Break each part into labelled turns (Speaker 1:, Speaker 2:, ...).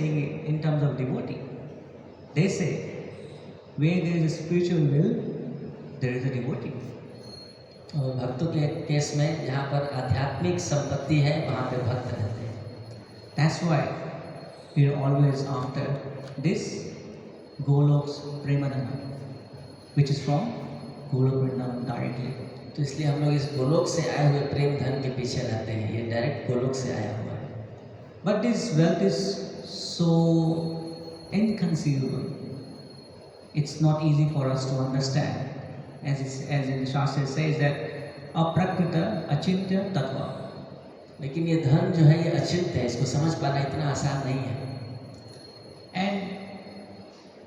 Speaker 1: saying it in terms of devotee. They say, where there is a spiritual will, there is a devotee.
Speaker 2: और भक्तों के case में जहाँ पर आध्यात्मिक संपत्ति है वहाँ पे भक्त रहते हैं.
Speaker 1: That's why we are always after this Golok's Premadana, which is from Golok Vrindavan directly.
Speaker 2: तो इसलिए हम लोग इस गोलोक से आए हुए प्रेम धन के पीछे रहते हैं. ये डायरेक्ट गोलोक से आया हुआ है.
Speaker 1: But this wealth is so inconceivable. It's not easy for us to understand. As in Shastra says that aprakrita achintya tattva.
Speaker 2: लेकिन ये धन जो है ये अचिंत्य है. इसको समझ पाना इतना आसान नहीं है.
Speaker 1: And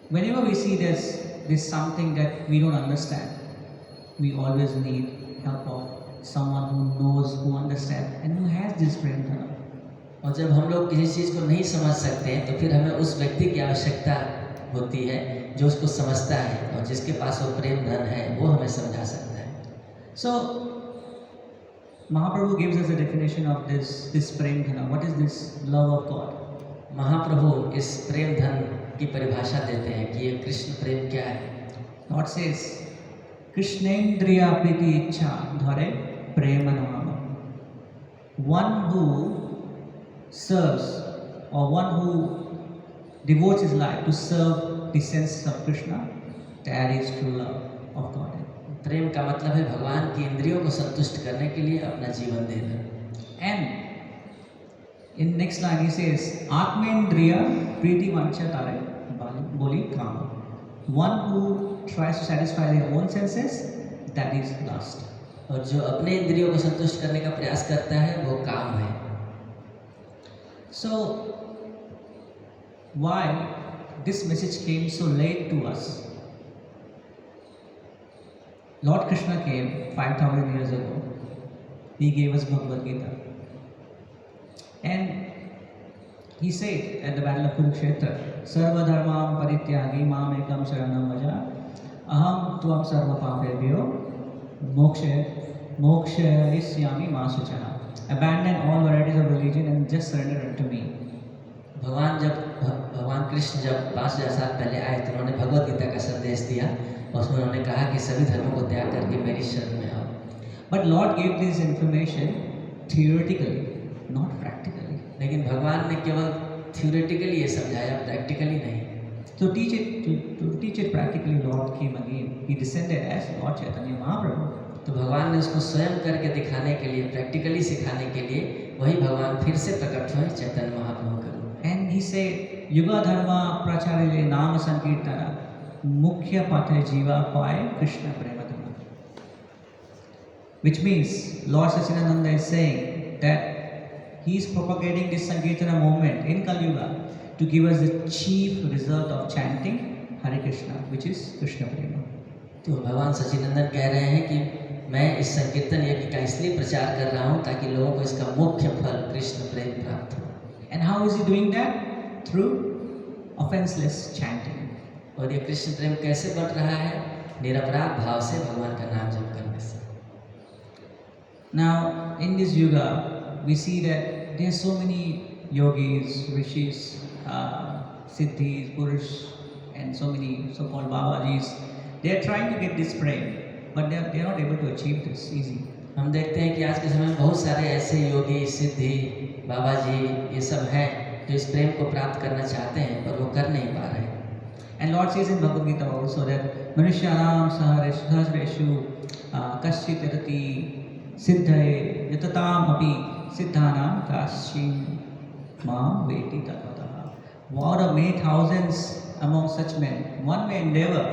Speaker 1: whenever we see this something that we don't understand, we always need help of someone who knows, who understands, and who has this prem dhana.
Speaker 2: और जब हम लोग किसी चीज़ को नहीं समझ सकते हैं तो फिर हमें उस व्यक्ति की आवश्यकता होती है जो उसको समझता है और जिसके पास वो प्रेम धन है वो हमें समझा सकता है.
Speaker 1: So Mahaprabhu gives us a definition of this prem dhana. What is this love of God?
Speaker 2: महाप्रभु इस प्रेम धन की परिभाषा देते हैं कि ये कृष्ण प्रेम क्या है.
Speaker 1: Lord says, Krishnendriya priti ichha dhare prema nama. One who serves or one who devotes his life to serve the senses of Krishna, that is true love of God.
Speaker 2: प्रेम का मतलब है भगवान की इंद्रियों को संतुष्ट करने के लिए अपना जीवन देना.
Speaker 1: And in next line he says, Atmendriya priti vancha tare boli kama. One who tries to satisfy their own senses, that is lust.
Speaker 2: और जो अपने इंद्रियों को संतुष्ट करने का प्रयास करता है वो काम है.
Speaker 1: So why this message came so late to us? Lord Krishna came 5,000 years ago. He gave us Bhagavad Gita. And he said at the battle of Kurukshetra, Sarva dharmam parityagi mam ekam sharanam vaja aham tvam sarva papebhyo mokshayisyami ma suchaha. Abandon all varieties of religion and just surrender unto me.
Speaker 2: भगवान कृष्ण जब 5000 साल पहले आए तो उन्होंने भगवत गीता का संदेश दिया और उसमें उन्होंने कहा कि सभी धर्मों को त्याग करके मेरी शरण में आओ.
Speaker 1: But Lord gave this information theoretically, not practically.
Speaker 2: लेकिन भगवान ने केवल थियोरेटिकली ये समझाया, प्रैक्टिकली नहीं.
Speaker 1: To teach it practically, Lord came again. He descended as Lord Chaitanya Mahaprabhu.
Speaker 2: तो भगवान ने उसको स्वयं करके दिखाने के लिए, प्रैक्टिकली सिखाने के लिए वही भगवान फिर से प्रकट हुए चैतन्य महाप्रभु के रूप.
Speaker 1: And he said, Yuga dharma pracharile nama sankirtana mukhya pathe jiva paye Krishna premadana. Which means Lord Sachidananda is saying that he is propagating this Sankirtana movement in Kali Yuga to give us the chief result of chanting Hare Krishna, which is Krishna Prema.
Speaker 2: तो भगवान सच्चिदानंद कह रहे हैं कि मैं इस संकीर्तन यज्ञ का इसलिए प्रचार कर रहा हूँ ताकि लोगों को इसका मुख्य फल कृष्ण प्रेम प्राप्त हो.
Speaker 1: And how is he doing that? Through offenseless chanting.
Speaker 2: और ये कृष्ण प्रेम कैसे बढ़ रहा है? निरपराध भाव से भगवान का नाम जप करने से.
Speaker 1: Now in this yuga we see that there are so many yogis, rishis, siddhis, purush, and so many so-called babajis. They are trying to get this prem, but they are not able to achieve this easy.
Speaker 2: हम देखते हैं कि आज के समय में बहुत सारे ऐसे योगी, सिद्धि, बाबा जी ये सब हैं जो इस प्रेम को प्राप्त करना चाहते हैं पर वो कर नहीं पा रहे.
Speaker 1: And Lord says in Bhagavad Gita also that Manusyanam sahasreshu kaschit yatati siddhaye yatatam api siddhanam kaschin mam veti tatvatah. Out of many thousands among such men, one may endeavor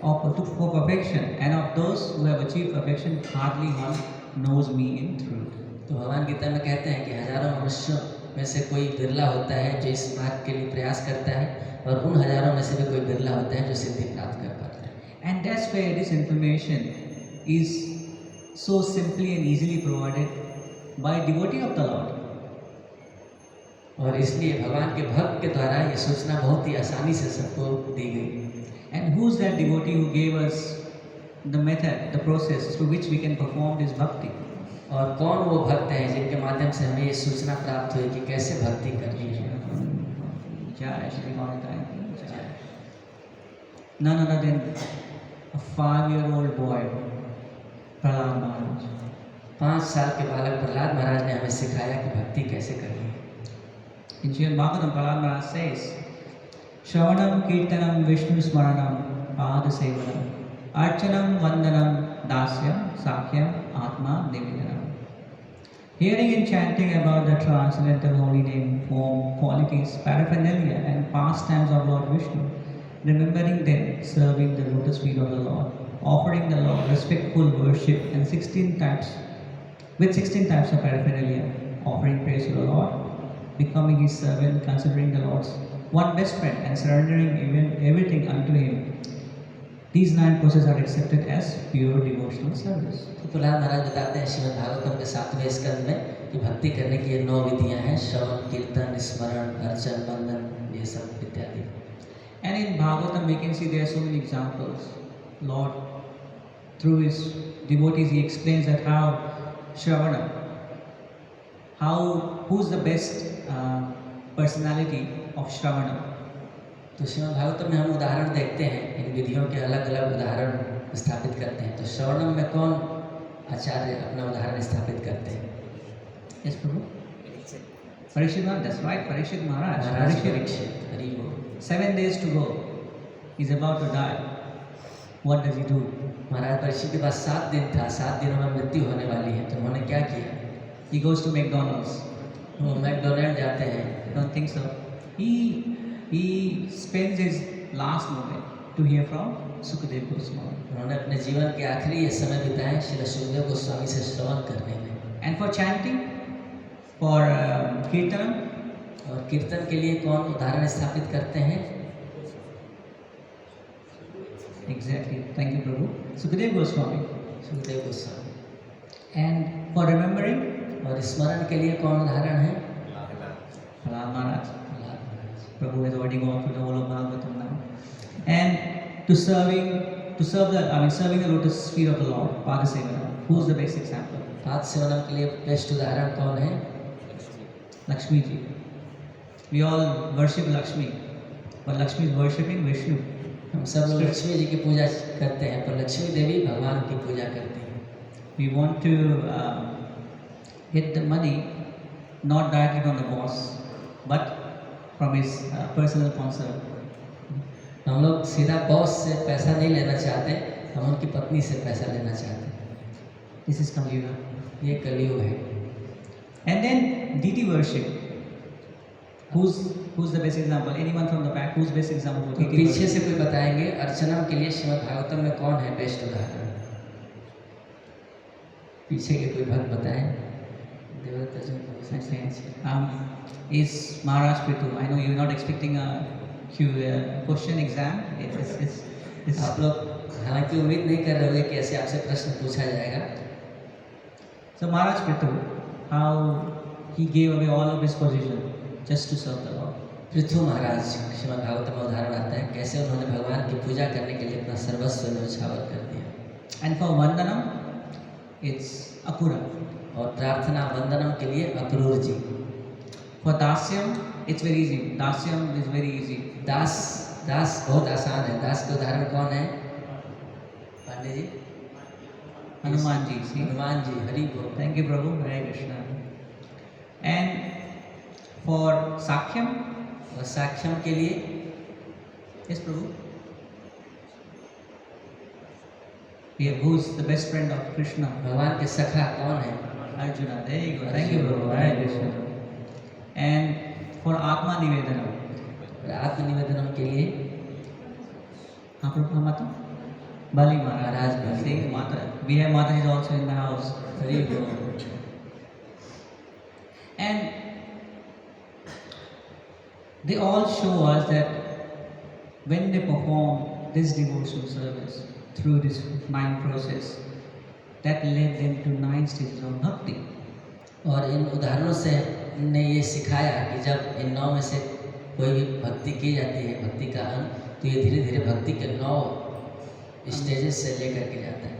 Speaker 1: for perfection, and of those who have achieved perfection, hardly one knows me in truth.
Speaker 2: तो भगवान गीता में कहते हैं कि हजारों मनुष्यों में से कोई बिरला होता है जो इस मार्ग के लिए प्रयास करता है और उन हजारों में से भी कोई बिरला होता है जो सिद्धि प्राप्त कर पाता है.
Speaker 1: And that's where this information is so simply and easily provided by devotee of the Lord.
Speaker 2: और इसलिए भगवान के भक्त के द्वारा ये सूचना बहुत ही आसानी से सबको दी गई.
Speaker 1: And who's that devotee who gave us the method, the process through which we can perform this bhakti?
Speaker 2: और कौन वो भक्त हैं जिनके माध्यम से हमें ये सूचना प्राप्त हुई कि कैसे भक्ति करनी है.
Speaker 1: Jai Shri Gauritai ki Jai. None other than a 5-year-old boy, Prahlad Maharaj.
Speaker 2: 5 साल के बालक प्रहलाद महाराज ने हमें सिखाया कि भक्ति कैसे करनी है।
Speaker 1: In Srimad Bhagavatam, Prahlad Maharaj says, Shravanam Kirtanam Vishnu Smaranam Pada Sevanam Archanam Vandanam Dasyam Sakhyam Atma Nivedanam. Hearing and chanting about the transcendental holy name, form, qualities, paraphernalia and pastimes of Lord Vishnu, remembering them, serving the lotus feet of the Lord, offering the Lord respectful worship and 16 types of paraphernalia, offering praise to the Lord, becoming his servant, considering the Lord's one best friend and surrendering everything unto him. These 9 processes are accepted as pure devotional service.
Speaker 2: तो प्रहलाद महाराज बताते हैं श्रीमद् भागवतम के 7वें स्कंद में कि भक्ति करने की ये 9 विधियां हैं, श्रवण, कीर्तन, स्मरण, अर्चन, वंदन, ये सब इत्यादि।
Speaker 1: And in Bhagavatam we can see there are so many examples. Lord, through his devotees, he explains that how Shravana, who's the best personality of Shravana.
Speaker 2: तो श्रीमद् भागवतम में हम उदाहरण देखते हैं, इन विधियों के अलग अलग उदाहरण स्थापित करते हैं। तो श्रवणम में कौन आचार्य अपना उदाहरण स्थापित करते हैं?
Speaker 1: Yes, Prabhu. Parikshit Maharaj, that's right, Parikshit Maharaj.
Speaker 2: महाराज परीक्षित, हरि बोल।
Speaker 1: 7 days to go. He's about to die. What does he do?
Speaker 2: महाराज परीक्षित के पास 7 दिन था, 7 दिनों में मृत्यु होने वाली है, तो उन्होंने क्या किया?
Speaker 1: He goes to McDonald's.
Speaker 2: वो मैकडोनल्ड जाते हैं।
Speaker 1: Don't think so. He spends his last moment to hear from Sukadeva Goswami.
Speaker 2: उन्होंने अपने जीवन के आखिरी ये समय बिताए श्री सुखदेव गोस्वामी से श्रवण करने में।
Speaker 1: And for chanting, for kirtanam,
Speaker 2: और कीर्तन के लिए कौन उदाहरण स्थापित करते हैं?
Speaker 1: exactly. Thank you, Prabhu. Sukadeva Goswami.
Speaker 2: Sukhdev Goswami.
Speaker 1: And for remembering,
Speaker 2: और स्मरण के लिए कौन उदाहरण है?
Speaker 1: Prahlad Maharaj.
Speaker 2: Prahlad Maharaj.
Speaker 1: Prabhu has already gone through the whole of Bhagavatam now. And to serving the lotus feet of the Lord, Pada Sevana. Who's the best example?
Speaker 2: पाद सेवनम के लिए बेस्ट उदाहरण कौन है?
Speaker 1: Lakshmi ji. We all worship Lakshmi, but Lakshmi is worshipping Vishnu.
Speaker 2: हम सब लोग लक्ष्मी जी की पूजा करते हैं, पर लक्ष्मी देवी भगवान की पूजा करती हैं।
Speaker 1: We want to get the money not directly from the boss, but from his personal concern.
Speaker 2: हम लोग सीधा बॉस से पैसा नहीं लेना चाहते, हम उनकी पत्नी से पैसा लेना चाहते हैं।
Speaker 1: This is Kali Yuga.
Speaker 2: ये कलयुग है।
Speaker 1: And then deity worship. Who's the best example? Anyone from the back? Who's best example for
Speaker 2: तो
Speaker 1: deity
Speaker 2: पीछे
Speaker 1: worship?
Speaker 2: से कोई बताएंगे अर्चना के लिए श्रीमद् भागवतम में कौन है बेस्ट उदाहरण? पीछे के कोई भक्त बताएं। देवदत्त जी को सबसे अच्छे।
Speaker 1: Is Maharaj Prithu? I know you're not expecting a question exam. It's
Speaker 2: आप लोग हालांकि उम्मीद नहीं कर रहे होंगे कि ऐसे आपसे प्रश्न पूछा जाएगा।
Speaker 1: So Maharaj Prithu, how he gave away all of his position just to serve the Lord.
Speaker 2: Prithu महाराज श्रीमद् भागवतम में उदाहरण आता है कैसे उन्होंने भगवान की पूजा करने के लिए अपना सर्वस्व न्यौछावर कर दिया।
Speaker 1: And for Vandanam, it's Akura.
Speaker 2: और प्रार्थना वंदनम के लिए अक्रूर जी।
Speaker 1: For Dasyam, it's very easy. Dasyam is very easy.
Speaker 2: दास बहुत आसान है। दास के उदाहरण कौन है? Pandey ji,
Speaker 1: Hanuman ji. See?
Speaker 2: Hanuman ji, Hari बोल।
Speaker 1: Thank you, Prabhu. Hare Krishna. And for Sakhyam,
Speaker 2: और साक्ष्यम के लिए
Speaker 1: yes, Prabhu. Who's the best friend of Krishna?
Speaker 2: भगवान के सखा कौन है?
Speaker 1: Arjuna. There you go. Thank you, Prabhu. Hare Krishna. And for Atma Nivedanam.
Speaker 2: और आत्मनिवेदनम के लिए
Speaker 1: हाँ प्रभु हाँ माता Bali
Speaker 2: Maharaj
Speaker 1: Maharaj.
Speaker 2: Bali.
Speaker 1: See, Mata. We have Mataji also in the house.
Speaker 2: Hari बोल।
Speaker 1: And they all show us that when they perform this devotional service through this 9 process, that led them to 9 stages of bhakti.
Speaker 2: और इन उदाहरणों से ने ये सिखाया कि जब इन 9 में से कोई भी भक्ति की जाती है, भक्ति का अंत, तो ये धीरे धीरे भक्ति के 9 स्टेजेस से लेकर के जाता है।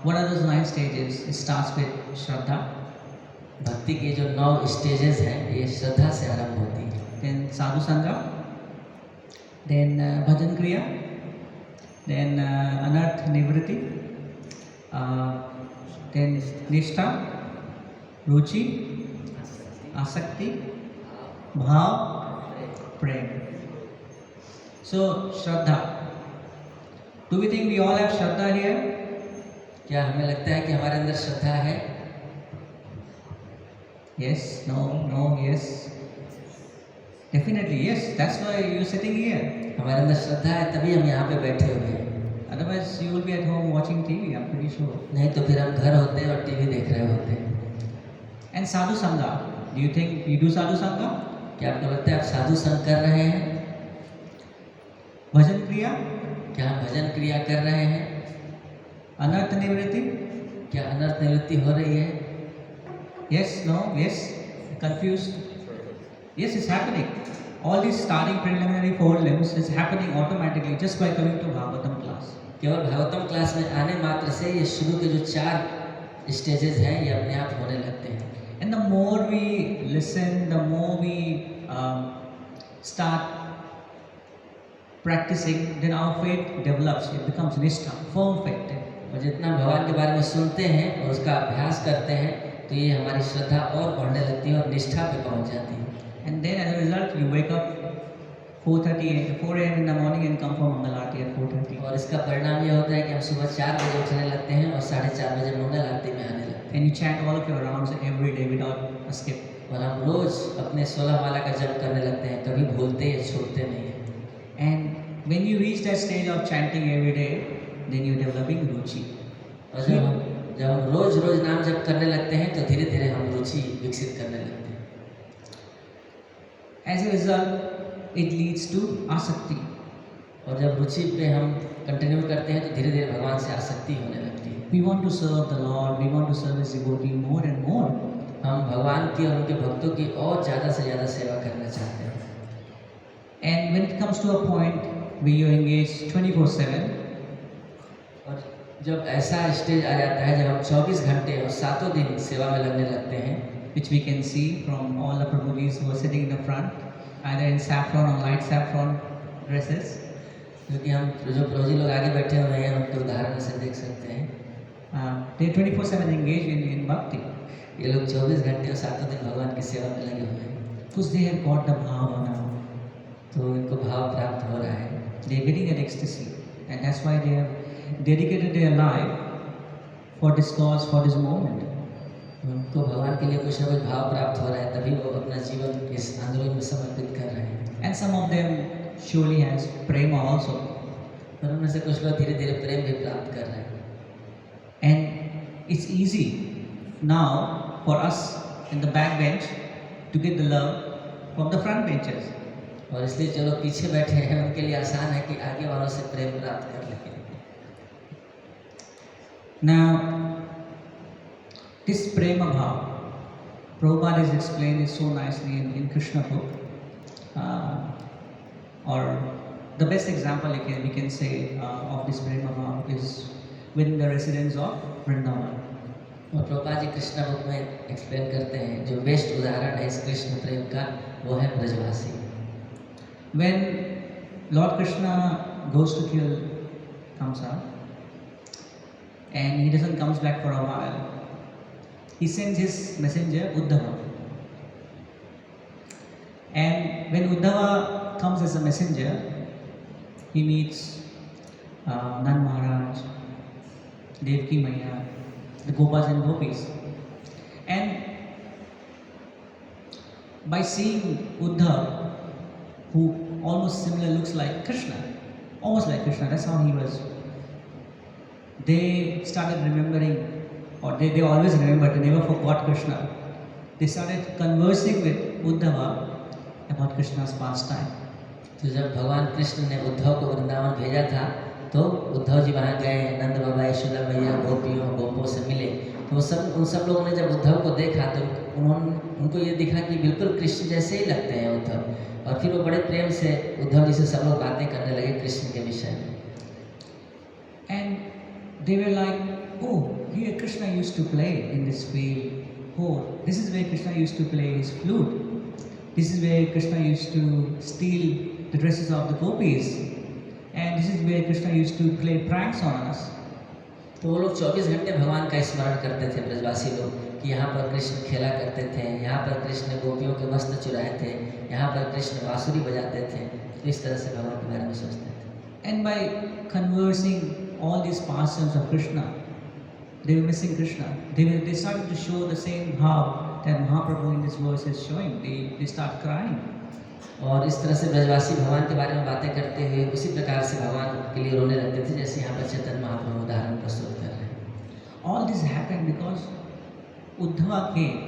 Speaker 1: What are those 9 stages? It starts with Shraddha,
Speaker 2: भक्ति के जो 9 स्टेजेस हैं ये श्रद्धा से आरंभ होती है।
Speaker 1: then sadhu sangha, then bhajan kriya, then anarth nivritti, then nishtha, ruchi, asakti, bhav, prem. So shraddha. Do we think we all have shraddha here?
Speaker 2: क्या हमें लगता है कि हमारे अंदर श्रद्धा है?
Speaker 1: Yes, no, yes. Definitely yes. That's why you're sitting here.
Speaker 2: हमारे अंदर श्रद्धा है तभी हम यहाँ पे बैठे हुए हैं।
Speaker 1: Otherwise you will be at home watching TV, I'm pretty sure.
Speaker 2: नहीं तो फिर हम घर होते और टीवी देख रहे होते।
Speaker 1: And sadhu sangha. Do you think you do sadhu sangha?
Speaker 2: क्या आपको लगता है आप साधु संग कर रहे हैं?
Speaker 1: Bhajan kriya?
Speaker 2: क्या हम भजन क्रिया कर रहे हैं?
Speaker 1: Anarth nivritti?
Speaker 2: क्या अनर्थ निवृत्ति हो रही है?
Speaker 1: Yes, no, yes. Confused? Yes, it's happening. All these starting preliminary 4 limbs is happening automatically just by coming to Bhagavatam class.
Speaker 2: केवल भागवतम क्लास में आने मात्र से ये शुरू के जो 4 स्टेजेस हैं ये अपने आप होने लगते हैं।
Speaker 1: And the more we listen, the more we start practicing, then our faith develops. It becomes nishtha, firm faith.
Speaker 2: और जितना भगवान के बारे में सुनते हैं और उसका अभ्यास करते हैं तो ये हमारी श्रद्धा और बढ़ने लगती है और निष्ठा पे पहुंच जाती है।
Speaker 1: And then as a result, you wake up 4 a.m. in the morning and come for Mangal Aarti at 4:30.
Speaker 2: और इसका परिणाम ये होता है कि हम सुबह 4 बजे उठने लगते हैं और 4:30 बजे मंगल आरती में आने लगते हैं।
Speaker 1: And you chant all of your rounds every day without a skip.
Speaker 2: और हम रोज अपने 16 माला का जप करने लगते हैं, कभी भूलते या छूटते नहीं हैं।
Speaker 1: And when you reach that stage of chanting every day, then you're developing ruchi.
Speaker 2: और जब हम रोज रोज नाम जप करने लगते हैं तो धीरे धीरे हम रुचि विकसित करने लगते हैं।
Speaker 1: As a result, it leads to asakti.
Speaker 2: और जब रुचि पे हम कंटिन्यू करते हैं तो धीरे धीरे भगवान से आसक्ति होने लगती है।
Speaker 1: We want to serve the Lord, we want to serve His devotee more and more.
Speaker 2: हम भगवान की और उनके भक्तों की और ज़्यादा से ज़्यादा सेवा करना चाहते हैं।
Speaker 1: And when it comes to a point where you engage 24/7,
Speaker 2: और जब ऐसा स्टेज आ जाता है जब हम 24 घंटे और 7 दिन सेवा में लगने लगते हैं,
Speaker 1: which we can see from all the Prabhujis who are sitting in the front, either in saffron or light saffron dresses.
Speaker 2: क्योंकि हम जो प्रभुजी लोग आगे बैठे हुए हैं उनके उदाहरण से देख सकते हैं।
Speaker 1: They 24/7 engage in bhakti.
Speaker 2: ये लोग 24 घंटे और 7 दिन भगवान की सेवा में लगे हुए हैं।
Speaker 1: Because they have got the bhava now.
Speaker 2: तो इनको भाव प्राप्त हो रहा है।
Speaker 1: They are getting that ecstasy, and that's why they have dedicated their life for this cause, for this moment.
Speaker 2: उनको भगवान के लिए कुछ न कुछ भाव प्राप्त हो रहा है, तभी वो अपना जीवन इस आंदोलन में समर्पित कर रहे हैं।
Speaker 1: And some of them surely has prema also.
Speaker 2: और उनमें से कुछ लोग धीरे धीरे प्रेम भी प्राप्त कर रहे हैं।
Speaker 1: And it's easy now for us in the back bench to get the love from the front benches.
Speaker 2: और इसलिए जो लोग पीछे बैठे हैं उनके लिए आसान है कि आगे वालों से प्रेम प्राप्त कर लें।
Speaker 1: Now, this prema bhav, Prabhupada has explained it so nicely in Krishna book. Or the best example we can say of this prema bhav is within the residents of Vrindavan.
Speaker 2: और प्रभुपाद जी कृष्णा बुक में explain करते हैं जो best उदाहरण है इस कृष्ण प्रेम का वो है ब्रजवासी।
Speaker 1: When Lord Krishna goes to kill Kamsa and he doesn't comes back for a while, he sends his messenger Uddhava. And when Uddhava comes as a messenger, he meets Nand Maharaj, Devki Maya, the Gopas and Gopis. And by seeing Uddhava, who almost similar looks like Krishna, almost like Krishna, that's how he was. They started remembering, or they always remembered, they never forgot Krishna. They started conversing with Uddhava about Krishna's pastime.
Speaker 2: तो जब भगवान कृष्ण ने उद्धव को वृंदावन भेजा था तो उद्धव जी वहाँ गए, नंद बाबा, यशोदा मैया, गोपियों गोपों से मिले। तो उन सब लोगों ने जब उद्धव को देखा तो उनको ये दिखा कि बिल्कुल कृष्ण जैसे ही लगते हैं उद्धव। और फिर वो बड़े प्रेम से उद्धव जी से सब लोग बातें करने लगे कृष्ण के विषय में।
Speaker 1: And they were like, oh, here Krishna used to play in this field. Oh, this is where Krishna used to play his flute. This is where Krishna used to steal the dresses of the gopis, and this is where Krishna used to play pranks on us.
Speaker 2: तो वो लोग 24 घंटे भगवान का स्मरण करते थे ब्रजवासी लोग कि यहाँ पर कृष्ण खेला करते थे, यहाँ पर कृष्ण गोपियों के वस्त्र चुराए थे, यहाँ पर कृष्ण बांसुरी बजाते थे। तो इस तरह से भगवान के बारे में सोचते थे।
Speaker 1: And by conversing all these pastimes of Krishna, they were missing Krishna. They started to show the same bhav that Mahaprabhu in this verse is showing. They start crying.
Speaker 2: और इस तरह से ब्रजवासी भगवान के बारे में बातें करते हुए उसी प्रकार से भगवान के लिए रोने लगते थे, जैसे यहाँ पर चैतन्य महाप्रभु उदाहरण प्रस्तुत कर रहे हैं।
Speaker 1: All this happened because Uddhava came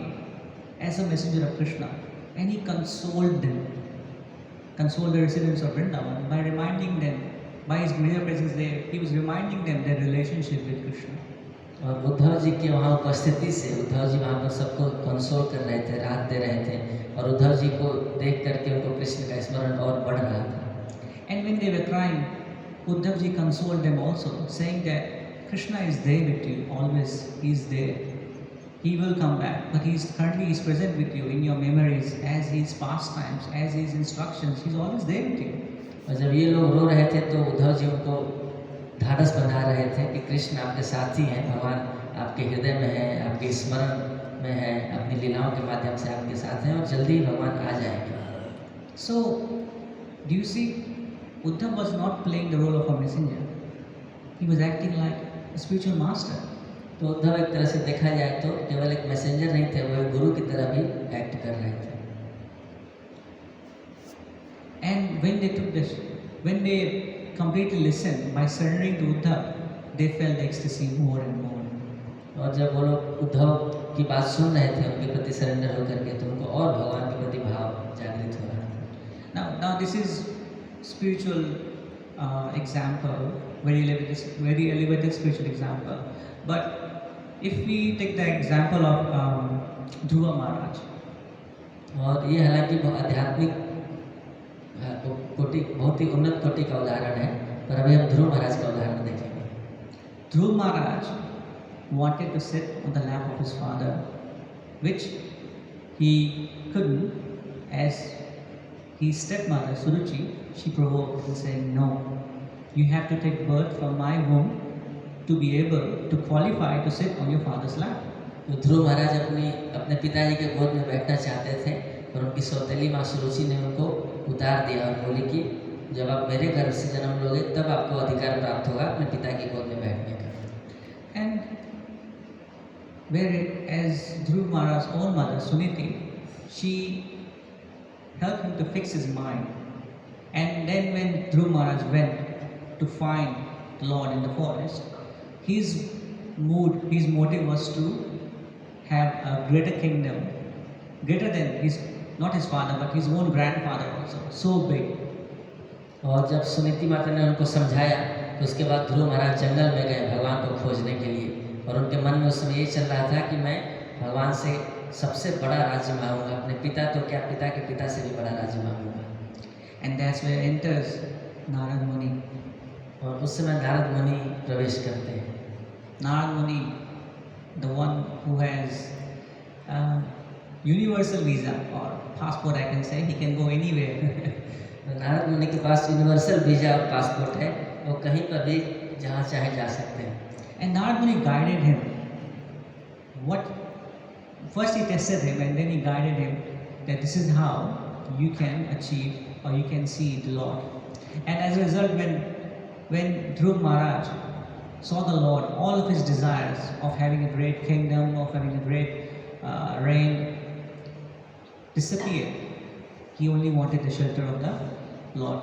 Speaker 1: as a messenger of Krishna, and he consoled them, consoled the residents of Vrindavan by reminding them, by his mere presence there, he was reminding them their relationship with Krishna.
Speaker 2: और उद्धव जी के वहाँ उपस्थिति से उद्धव जी वहाँ पर सबको console कर रहे थे, राहत दे रहे थे, और उद्धव जी को देख करके उनको कृष्ण का स्मरण और बढ़ रहा था।
Speaker 1: And when they were crying, Uddhav ji consoled them also, saying that Krishna is there with you always. He is there. He will come back, but currently he's present with you in your memories, as his pastimes, as his instructions. He's always there with you.
Speaker 2: और जब ये लोग रो रहे थे तो उद्धव जी उनको ढाढ़स बना रहे थे कि कृष्ण आपके साथी हैं, भगवान आपके हृदय में है, आपके स्मरण में है, अपनी लीलाओं के माध्यम से आपके साथ हैं और जल्दी ही भगवान आ जाएंगे।
Speaker 1: So, do you see, Uddhav was not playing the role of a messenger. He was acting like a spiritual master.
Speaker 2: तो उद्धव एक तरह से देखा जाए तो केवल एक मैसेंजर नहीं थे, वो एक गुरु की तरह भी एक्ट कर रहे थे।
Speaker 1: And when they took this, when they completely listened by surrendering to Uddhav, they felt ecstasy more and more.
Speaker 2: और जब वो लोग उद्धव की बात सुन रहे थे, उनके प्रति सरेंडर होकर के, तो उनको और भगवान के प्रति भाव जागृत हो रहा था।
Speaker 1: Now this is spiritual example, very elevated spiritual example. But if we take the example of Dhruva Maharaj,
Speaker 2: और ये हालांकि आध्यात्मिक कोटि, बहुत ही उन्नत कोटि का उदाहरण है, पर अभी हम ध्रुव महाराज का उदाहरण देखेंगे।
Speaker 1: Dhruva Maharaj wanted to sit on the lap of his father, which he couldn't, as his stepmother Suruchi, she provoked and saying, "No, you have to take birth from my womb to be able to qualify to sit on your father's lap."
Speaker 2: तो ध्रुव महाराज अपने पिताजी के गोद में बैठना चाहते थे, पर उनकी सौतेली माँ सुरुचि ने उनको उतार दिया और बोली कि जब आप मेरे गर्भ से जन्म लोगे तब आपको अधिकार प्राप्त होगा अपने पिता की गोद में बैठने का।
Speaker 1: And whereas Dhruva Maharaj's own mother Suniti, she helped him to fix his mind. And then when Dhruva Maharaj went to find the Lord in the forest, his motive was to have a greater kingdom, greater than not his father, but his own grandfather also, so big.
Speaker 2: और जब सुनीति माता ने उनको समझाया तो उसके बाद ध्रुव महाराज जंगल में गए भगवान को खोजने के लिए, और उनके मन में उस समय ये चल रहा था कि मैं भगवान से सबसे बड़ा राज्य मांगूंगा, अपने पिता तो क्या पिता के पिता से भी बड़ा राज्य मांगूंगा।
Speaker 1: And that's where enters Narad Muni.
Speaker 2: और उस समय नारद मुनि प्रवेश करते हैं।
Speaker 1: Narad Muni, the one who has universal visa or passport, I can say, he can go anywhere.
Speaker 2: Narad मुनि के पास यूनिवर्सल वीजा और पासपोर्ट है, वो कहीं पर भी जहाँ चाहे जा सकते हैं।
Speaker 1: And Narad Muni guided him. First he tested him and then he guided him that this is how you can achieve or you can see the Lord. And as a result, when Dhruv Maharaj saw the Lord, all of his desires of having a great kingdom, of having a great reign disappeared. He only wanted the shelter of the Lord.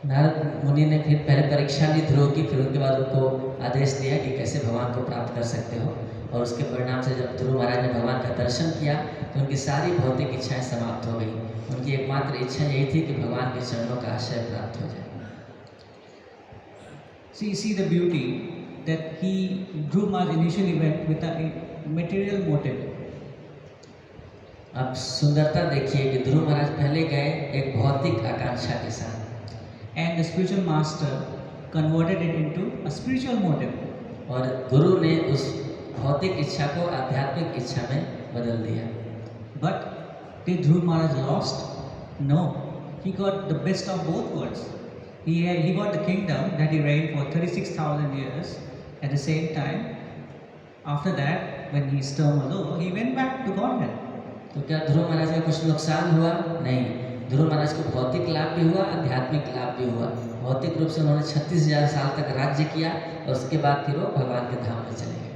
Speaker 2: Narad मुनि ने फिर पहले परीक्षा ली ध्रुव की, फिर उनके बाद उनको आदेश दिया कि कैसे भगवान को प्राप्त कर सकते हो, और उसके परिणाम से जब ध्रुव महाराज ने भगवान का दर्शन किया तो उनकी सारी भौतिक इच्छाएं समाप्त हो गई। उनकी एकमात्र इच्छा यही थी कि भगवान के चरणों का आश्रय प्राप्त हो जाए।
Speaker 1: See the beauty that Dhruv Maharaj initially went with a material motive.
Speaker 2: अब सुंदरता देखिए कि ध्रुव महाराज पहले गए एक भौतिक आकांक्षा के साथ,
Speaker 1: and the spiritual master converted it into a spiritual motive.
Speaker 2: और गुरु ने उस भौतिक इच्छा को आध्यात्मिक इच्छा में बदल दिया।
Speaker 1: But did Dhruv Maharaj lost? No, he got the best of both worlds. He got the kingdom that he reigned for 36,000 years. At the same time, after that, when his term was over, he went back to Godhead.
Speaker 2: तो क्या ध्रुव महाराज का कुछ नुकसान हुआ? नहीं। ध्रुव महाराज को भौतिक लाभ भी हुआ, आध्यात्मिक लाभ भी हुआ। भौतिक रूप से उन्होंने 36,000 साल तक राज्य किया और उसके बाद फिर वो भगवान के धाम में चले गए।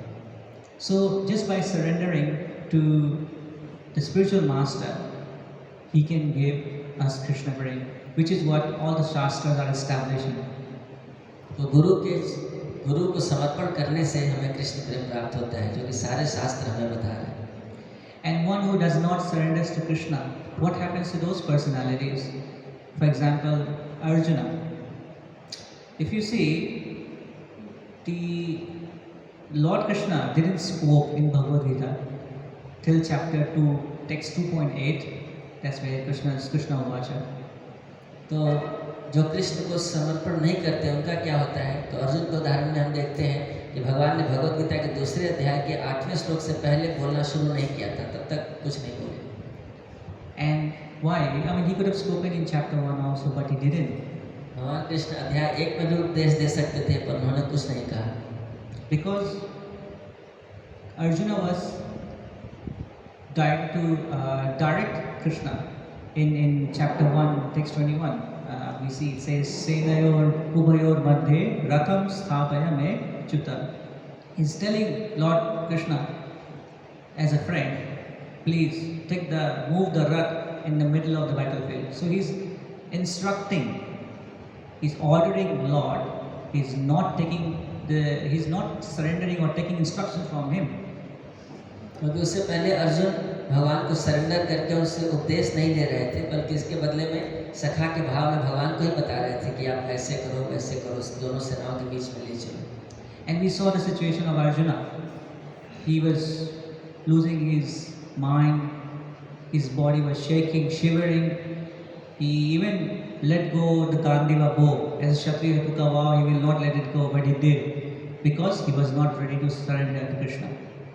Speaker 1: So just by surrendering to the spiritual master, he can give us Krishna brain, which is what all the shastras are establishing.
Speaker 2: तो गुरु को समर्पण करने से हमें कृष्ण प्रेम प्राप्त होता है, जो कि सारे शास्त्र हमें बता रहे हैं।
Speaker 1: And one who does not surrender to Krishna, what happens to those personalities? For example, Arjuna. If you see, the Lord Krishna didn't spoke in Bhagavad Gita till chapter 2, text 2.8. That's where Krishna Uvacha.
Speaker 2: तो जो कृष्ण को समर्पण नहीं करते उनका क्या होता है? तो अर्जुन के उदाहरण में हम देखते हैं कि भगवान ने भगवद गीता के दूसरे अध्याय के 8वें श्लोक से पहले बोलना शुरू नहीं किया था, तब तक कुछ नहीं बोले।
Speaker 1: And why? I mean, he could have spoken in chapter 1 also, but he didn't.
Speaker 2: भगवान कृष्ण अध्याय 1 में भी उपदेश दे सकते थे, पर उन्होंने कुछ नहीं कहा।
Speaker 1: Because Arjuna was direct to direct Krishna. In chapter 1, text 21, we see it says, Senayor Ubayor Madhye Ratham Sthapaya Me Chuta. He's telling Lord Krishna as a friend, please move the Rath in the middle of the battlefield. So he's instructing, he's ordering Lord, he's not surrendering or taking instructions from him.
Speaker 2: क्योंकि उससे पहले अर्जुन भगवान को surrender करके उनसे उपदेश नहीं दे रहे थे, बल्कि इसके बदले में सखा के भाव में भगवान को ही बता रहे थे कि आप ऐसे करो वैसे करो, दोनों सेनाओं के बीच में ले चलो।
Speaker 1: And we saw the situation of Arjuna. He was losing his mind, his body was shaking, shivering. He even let go the Gandiva bow. As a Kshatriya took a vow, he will not let it go, but he did, because he was not ready to surrender to Krishna.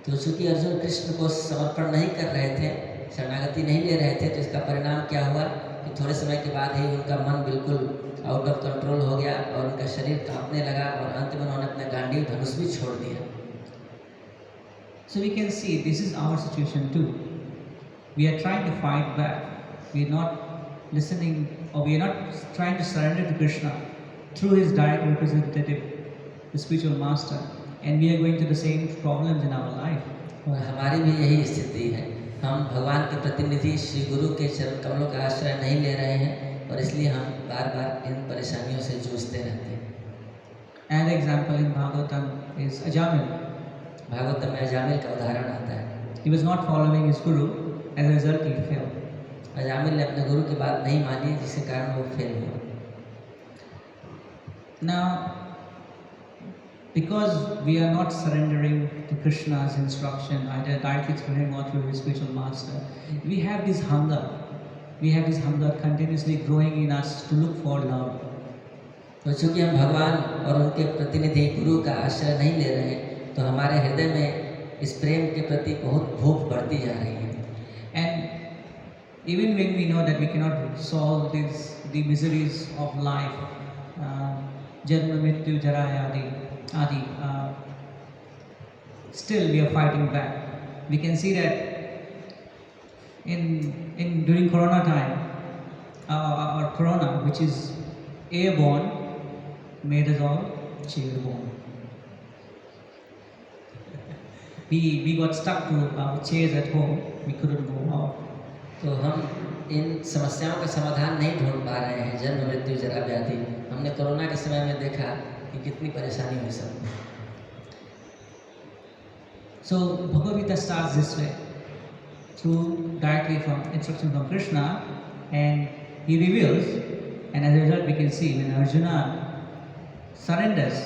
Speaker 2: तो चूंकि अर्जुन कृष्ण को समर्पण नहीं कर रहे थे, शरणागति नहीं ले रहे थे, तो इसका परिणाम क्या हुआ कि थोड़े समय के बाद ही उनका मन बिल्कुल आउट ऑफ कंट्रोल हो गया और उनका शरीर कांपने लगा और अंत में उन्होंने अपना गांडीव धनुष भी छोड़ दिया।
Speaker 1: So we can see this is our situation too. We are trying to fight back. We are not listening, or we are not trying to surrender to Krishna through his direct representative, the spiritual master. And we are going through the same problems in our life.
Speaker 2: और हमारी भी यही स्थिति है। हम भगवान के प्रतिनिधि श्री गुरु के चरण कमलों का आश्रय नहीं ले रहे हैं और इसलिए हम बार बार इन परेशानियों से जूझते रहते हैं।
Speaker 1: An example in Bhagavatam is Ajamil.
Speaker 2: Bhagavatam में अजामिल का उदाहरण आता है।
Speaker 1: He was not following his guru. As a result, he fell.
Speaker 2: Ajamil ने अपने गुरु की बात नहीं मानी, जिसके कारण वो फेल हुआ।
Speaker 1: Now, because we are not surrendering to Krishna's instruction, either directly through him or through his spiritual master, we have this hunger. We have this hunger continuously growing in us to look for love.
Speaker 2: तो चूँकि हम भगवान और उनके प्रतिनिधि गुरु का आश्रय नहीं ले रहे हैं, तो हमारे हृदय में इस प्रेम के प्रति बहुत भूख बढ़ती जा रही है।
Speaker 1: And even when we know that we cannot solve the miseries of life, Janma Mrityu Jara Adi, still we are fighting back. We can see that during Corona time, or Corona, which is airborne, made us all chairborne. We got stuck to our chairs at home. We couldn't go out.
Speaker 2: तो हम इन समस्याओं का समाधान नहीं ढूंढ पा रहे हैं। जन्म मृत्यु जरा व्याधि, हमने कोरोना के समय में देखा कि कितनी परेशानी हुई सब।
Speaker 1: So Bhagavad Gita starts this way, directly from instruction from Krishna, and he reveals, and as a result we can see when Arjuna surrenders,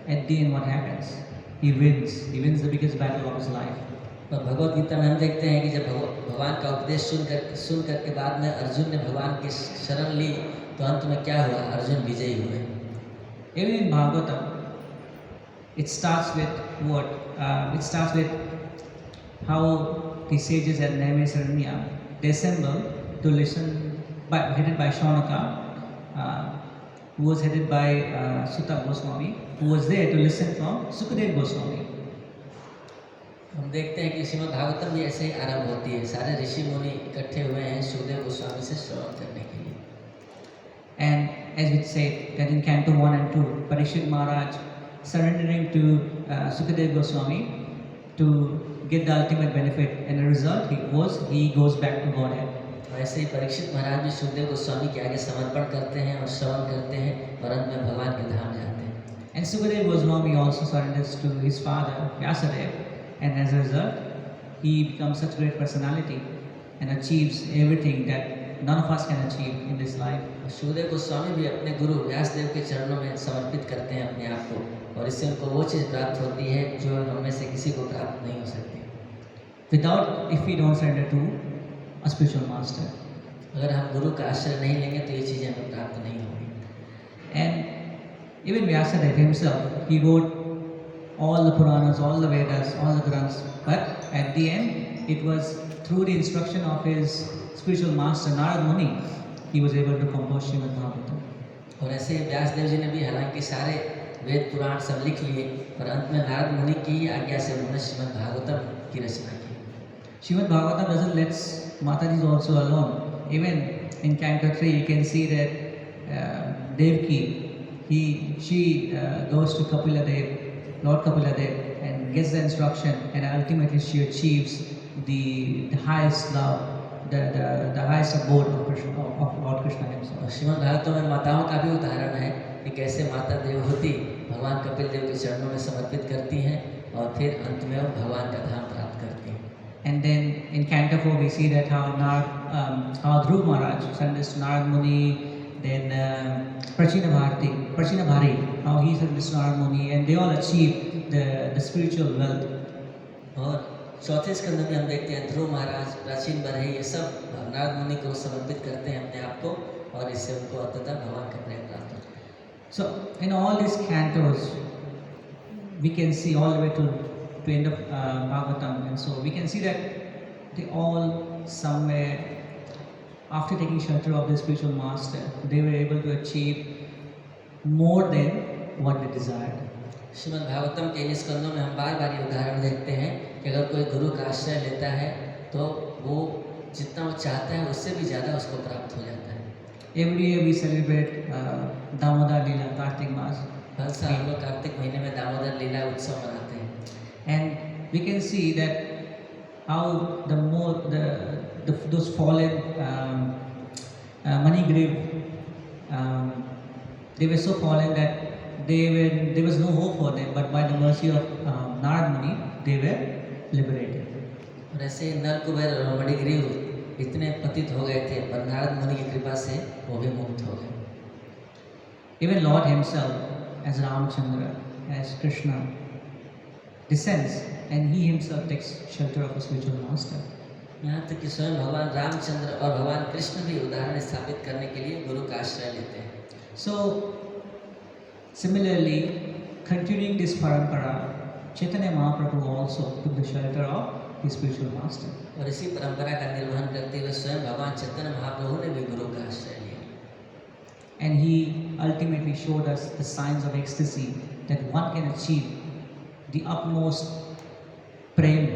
Speaker 1: at the end what happens? He wins the biggest battle of his life.
Speaker 2: और भगवद गीता में हम देखते हैं कि जब भगवान का उपदेश सुन कर के बाद में अर्जुन ने भगवान की शरण ली, तो अंत में क्या हुआ? अर्जुन विजयी हुए।
Speaker 1: Even in Bhagavatam, it starts with what? It starts with how the sages at Naimisaranya, they assemble to listen headed by Shaunaka, who was headed by Sutta Goswami, who was there to listen from Sukadeva Goswami.
Speaker 2: हम देखते हैं कि श्रीमद् भागवतम भी ऐसे ही आरंभ होती है। सारे ऋषि मुनि इकट्ठे हुए हैं सुखदेव गोस्वामी से श्रवण करने के लिए।
Speaker 1: And as we said that in Canto 1 and 2, Parikshit Maharaj surrendering to Sukadeva Goswami to get the ultimate benefit, and the result he goes back to Godhead.
Speaker 2: ऐसे ही परीक्षित महाराज भी सुखदेव गोस्वामी के आगे समर्पण करते हैं और श्रवण करते हैं और अंत में भगवान के धाम जाते हैं।
Speaker 1: And Sukadeva Goswami also surrenders to his father Vyasadeva, and as a result he becomes such a great personality and achieves everything that none of us can achieve in this life.
Speaker 2: Sukhdev Goswami भी अपने गुरु व्यासदेव के चरणों में समर्पित करते हैं अपने आप को, और इससे उनको वो चीज़ प्राप्त होती है जो हम में से किसी को प्राप्त नहीं हो सकती।
Speaker 1: If we don't surrender to a spiritual master.
Speaker 2: अगर हम गुरु का आश्रय नहीं लेंगे तो ये चीज़ें हमें प्राप्त नहीं होंगी।
Speaker 1: And even Vyasadeva himself, he wrote all the Puranas, all the Vedas, all the Granths, but at the end it was through the instruction of his spiritual master Narad Muni, he was able to compose Srimad Bhagavatam.
Speaker 2: और ऐसे ही व्यासदेव जी ने भी हालांकि सारे वेद पुराण सब लिख लिए, पर अंत में नारद मुनि की ही आज्ञा से उन्होंने श्रीमद् भागवतम की रचना की।
Speaker 1: Srimad Bhagavatam doesn't let Mataji also alone. Even in Canto 3 you can see that Devaki, she goes to Lord Kapila Dev, and gets the instruction, and ultimately she achieves the highest love, the highest abode of Lord Krishna himself.
Speaker 2: और श्रीमद् भागवतम में माताओं का भी उदाहरण है कि कैसे माता देवहूति भगवान कपिल देव के चरणों में समर्पित करती हैं और फिर अंत में वो भगवान का धाम प्राप्त करती हैं।
Speaker 1: And then in Canto 4 we see that how Dhruv Maharaj surrenders to Narad Muni, then Prachina Bhari, how he surrenders to Narad Muni, and they all achieve the spiritual wealth.
Speaker 2: और चौथे स्कंद में हम देखते हैं ध्रुव महाराज, प्राचीन बरही, ये सब नारद मुनि को समर्पित करते हैं अपने आप को, और इससे उनको अंततः भगवान का प्रेम प्राप्त होता है।
Speaker 1: So in all these cantos we can see all the way to end of Bhagavatam, and so we can see that they all somewhere after taking shelter of the spiritual master, they were able to achieve more than what they desired.
Speaker 2: Shrimad Bhagavatam के इन स्कंदों में हम बार बार ये उदाहरण देखते हैं कि अगर कोई गुरु का आश्रय लेता है तो वो जितना वो चाहता है उससे भी ज़्यादा उसको प्राप्त हो जाता है।
Speaker 1: Every year we celebrate Damodar Leela, Kartik Maas.
Speaker 2: हर साल हम लोग कार्तिक महीने में दामोदर लीला उत्सव मनाते हैं।
Speaker 1: And we can see that how those fallen Manigrave, they were so fallen that there was no hope for them, but by the mercy of Narad Muni, they were liberated.
Speaker 2: और ऐसे नर कुबेर और मणिग्रीव इतने पतित हो गए थे, पर नारद मुनि की कृपा से वो भी मुक्त हो गए।
Speaker 1: Even Lord himself, as Ramchandra, as Krishna, descends, and he himself takes shelter of a spiritual master.
Speaker 2: यहाँ तक कि स्वयं भगवान रामचंद्र और भगवान कृष्ण भी उदाहरण स्थापित करने के लिए गुरु का आश्रय लेते हैं।
Speaker 1: So similarly, continuing this parampara, Chaitanya Mahaprabhu also took the shelter of his spiritual master.
Speaker 2: और इसी परंपरा का निर्वहन करते हुए स्वयं भगवान चैतन्य महाप्रभु ने भी गुरु का आश्रय लिया।
Speaker 1: And he ultimately showed us the signs of ecstasy that one can achieve the utmost prema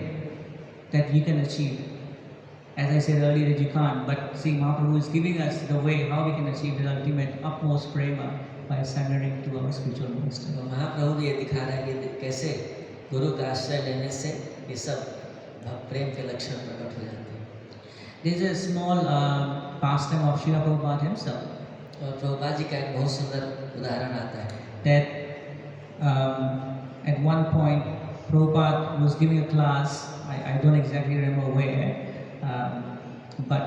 Speaker 1: that you can achieve. As I said earlier that you can't, but see, Mahaprabhu is giving us the way how we can achieve the ultimate utmost prema by surrendering to our spiritual master.
Speaker 2: तो महाप्रभु भी ये दिखा रहा है कि कैसे गुरु का आश्रय लेने से ये सब प्रेम के लक्षण प्रकट हो जाते हैं।
Speaker 1: There is a small pastime of Srila Prabhupada himself.
Speaker 2: और प्रभुपाद जी का एक बहुत सुंदर उदाहरण आता है
Speaker 1: That at one point Prabhupada was giving a class. I don't exactly remember where, but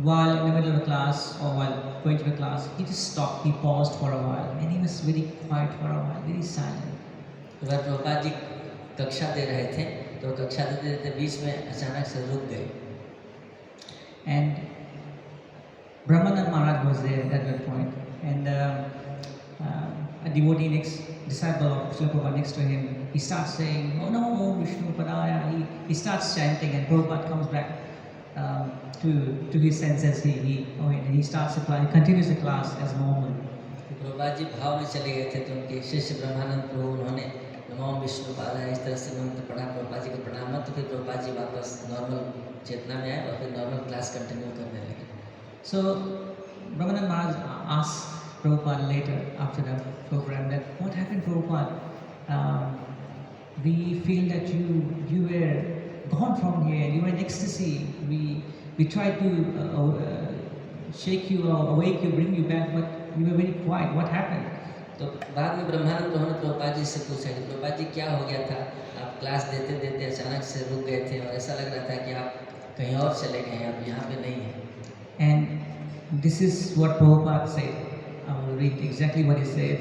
Speaker 1: while in the middle of the class or while going to the class, he just stopped. He paused for a while, and he was very quiet for a while, very silent.
Speaker 2: तो वह प्रभुपाद जी कक्षा दे रहे थे, तो कक्षा देते देते बीच में अचानक से रुक गए।
Speaker 1: And Brahmanand Maharaj was there at that point, and a devotee disciple of Srila Prabhupada next to him, he starts saying, "Oh no, Om Vishnu Padaya." He starts chanting, and Prabhupada comes back. to his senses. He starts the class, he continues the class as normal.
Speaker 2: Prabhupada ji भाव में चले गए थे तो उनके शिष्य ब्रह्मानंद प्रभु उन्होंने नमो विष्णु पादा इस तरह से मंत्र पढ़ा प्रभुपाद जी को प्रणाम, तो फिर प्रभुपाद जी वापस नॉर्मल चेतना में आए और फिर नॉर्मल क्लास कंटिन्यू करने लगे।
Speaker 1: So Brahmanand Maharaj asked Prabhupada later after the program that what happened, Prabhupada? We feel that you were gone from here, you were in ecstasy. We tried to shake you or awake you, bring you back, but you were very quiet. What happened?
Speaker 2: तो बाद में ब्रह्मानंद प्रभु ने प्रभुपाद जी से पूछा कि प्रभुपाद जी क्या हो गया था, आप क्लास देते देते अचानक से रुक गए थे और ऐसा लग रहा था कि आप कहीं और चले गए हैं, आप यहाँ पे नहीं हैं।
Speaker 1: And this is what Prabhupada said. I will read exactly what he said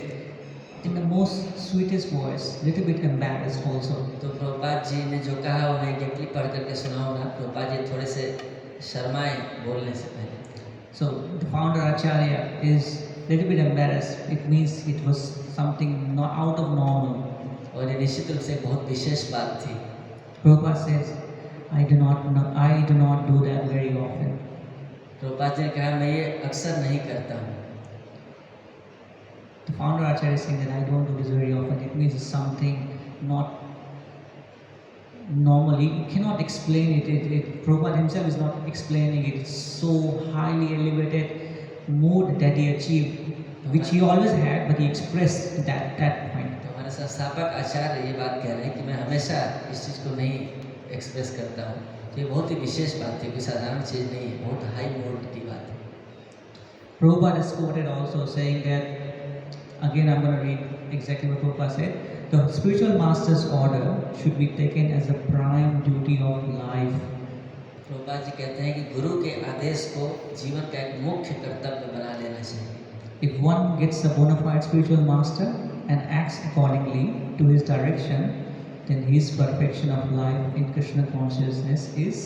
Speaker 1: in the most sweetest voice, little bit embarrassed also.
Speaker 2: तो प्रभुपाद जी ने जो कहा वो मैं एग्जैक्टली पढ़ करके सुनाऊंगा। प्रभुपाद जी थोड़े से शर्माए बोलने से पहले।
Speaker 1: So the founder Acharya is little bit embarrassed. It means it was something not out of normal.
Speaker 2: और ये निश्चित रूप से एक बहुत विशेष बात थी।
Speaker 1: Prabhupada says, I do not do that very often.
Speaker 2: Prabhupada ji ने कहा मैं ये अक्सर नहीं करता हूँ।
Speaker 1: The founder Acharya is saying that I don't do this very often. It means it's something not normally. You cannot explain it. Prabhupada himself is not explaining it. It's so highly elevated mood that he achieved, which he always had, but he expressed that point.
Speaker 2: तो हमारे संस्थापक आचार्य ये बात कह रहे हैं कि मैं हमेशा इस चीज़ को नहीं एक्सप्रेस करता हूँ। तो ये बहुत ही विशेष बात है, कोई साधारण चीज़ नहीं है, बहुत हाई मोड की बात है।
Speaker 1: Prabhupada is quoted also saying that, again I'm going to read exactly what Prabhupada said, the spiritual master's order should be taken as the prime duty of life.
Speaker 2: Prabhupada ji कहते हैं कि गुरु के आदेश को जीवन का एक मुख्य कर्तव्य बना लेना चाहिए।
Speaker 1: If one gets a bona fide spiritual master and acts accordingly to his direction, then his perfection of life in Krishna consciousness is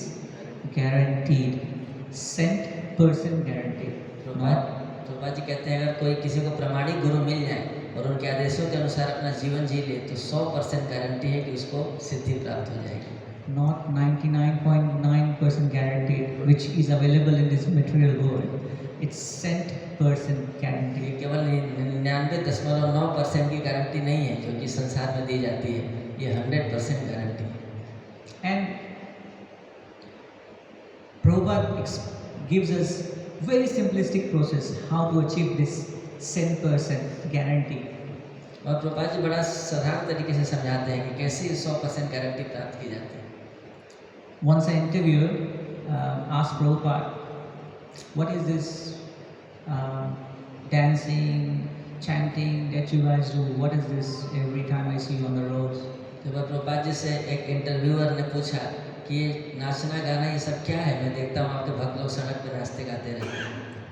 Speaker 1: guaranteed. 100% guaranteed.
Speaker 2: Prabhupada ji कहते हैं अगर कोई किसी को प्रामाणिक गुरु मिल जाए और उनके आदेशों के अनुसार अपना जीवन जी ले तो 100% गारंटी है कि उसको सिद्धि प्राप्त हो जाएगी।
Speaker 1: Not 99.9% guaranteed, which is available in this material world. It's 100% guaranteed.
Speaker 2: केवल 99.9% की गारंटी नहीं है जो कि संसार में दी जाती है, ये 100% गारंटी है।
Speaker 1: And Prabhupada gives us very simplistic process how to achieve this 100% guarantee.
Speaker 2: और प्रभुपाद जी बड़ा साधारण तरीके से समझाते हैं कि कैसे 100% गारंटी प्राप्त की जाती है।
Speaker 1: Once an interviewer asked Prabhupada, what is this dancing, chanting that you guys do? What is this every time I see you on the roads?
Speaker 2: तो प्रभुपाद जी से एक इंटरव्यूअर ने पूछा कि ये नाचना गाना ये सब क्या है, मैं देखता हूँ आपके भक्त लोग सड़क पे नाचते गाते रहते हैं।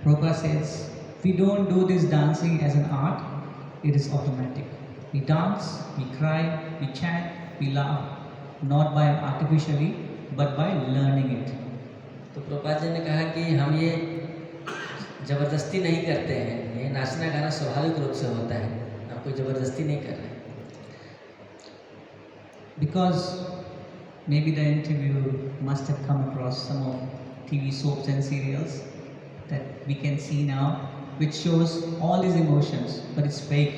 Speaker 1: Prabhupada says, we don't do this dancing as an art, it is automatic. We dance, we cry, we chant, we laugh, not by artificially, but by learning it.
Speaker 2: तो प्रभुपाद जी ने कहा कि हम ये जबरदस्ती नहीं करते हैं, ये नाचना गाना स्वाभाविक रूप से होता है, हम कोई जबरदस्ती नहीं कर रहे।
Speaker 1: Because maybe the interview must have come across some of TV soaps and serials that we can see now, which shows all these emotions, but it's fake.